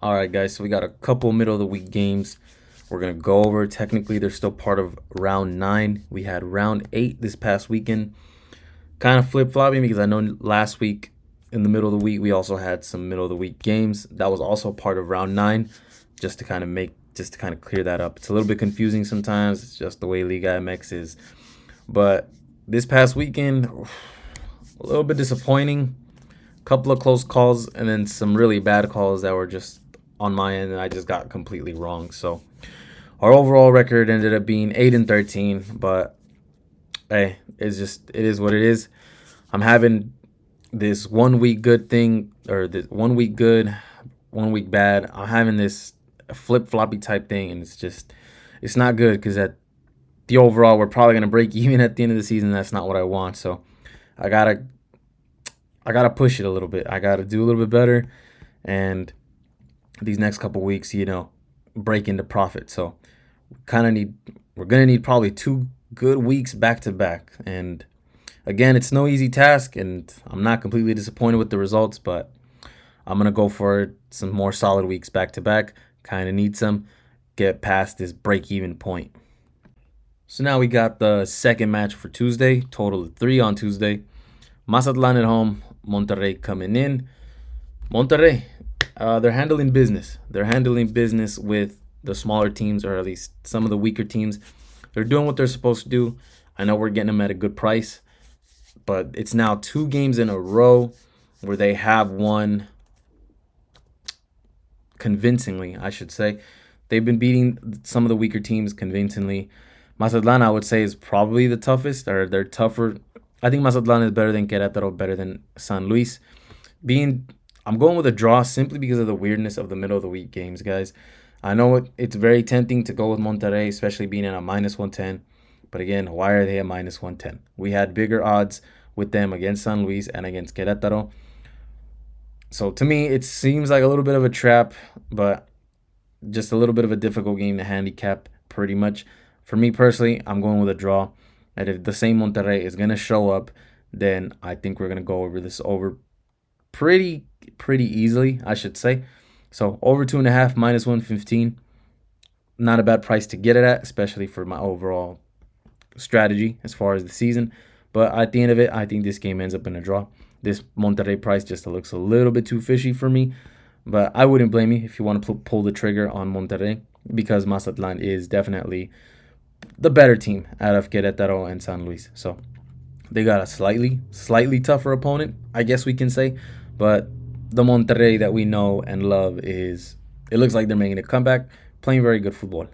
All right, guys. So we got a couple middle of the week games we're gonna go over. Technically, they're still part of round 9. We had round 8 this past weekend. Kind of flip flopping because I know last week in the middle of the week we also had some middle of the week games that was also part of round 9. Just to kind of clear that up. It's a little bit confusing sometimes. It's just the way Liga MX is. But this past weekend, a little bit disappointing. Couple of close calls and then some really bad calls that were just on my end and I just got completely wrong. So our overall record ended up being 8-13, but hey, it is what it is. I'm having this 1 week good thing, or this 1 week good, 1 week bad. I'm having this flip floppy type thing, and it's not good because at the overall we're probably gonna break even at the end of the season. That's not what I want. So I gotta I gotta push it a little bit. I gotta do a little bit better, and these next couple weeks, break into profit. So we're gonna need probably 2 good weeks back to back. And again, it's no easy task, and I'm not completely disappointed with the results, but I'm gonna go for some more solid weeks back to back. Kind of need some get past this break even point. So now we got the second match for Tuesday. Total of 3 on Tuesday. Mazatlan at home, Monterrey coming in. Monterrey, they're handling business. They're handling business with the smaller teams, or at least some of the weaker teams. They're doing what they're supposed to do. I know we're getting them at a good price, but it's now 2 games in a row where they have won convincingly, I should say. They've been beating some of the weaker teams convincingly. Mazatlan, I would say, is probably the toughest, or they're tougher. I think Mazatlan is better than Querétaro, better than San Luis. I'm going with a draw simply because of the weirdness of the middle of the week games, guys. I know it's very tempting to go with Monterrey, especially being at a -110. But again, why are they at -110? We had bigger odds with them against San Luis and against Querétaro. So to me, it seems like a little bit of a trap, but just a little bit of a difficult game to handicap, pretty much. For me personally, I'm going with a draw. And if the same Monterrey is going to show up, then I think we're going to go over this over pretty easily, I should say. So over 2.5, -115. Not a bad price to get it at, especially for my overall strategy as far as the season. But at the end of it, I think this game ends up in a draw. This Monterrey price just looks a little bit too fishy for me. But I wouldn't blame you if you want to pull the trigger on Monterrey, because Mazatlan is definitely the better team out of Querétaro and San Luis. So they got a slightly tougher opponent, I guess we can say. But the Monterrey that we know and love it looks like they're making a comeback, playing very good football.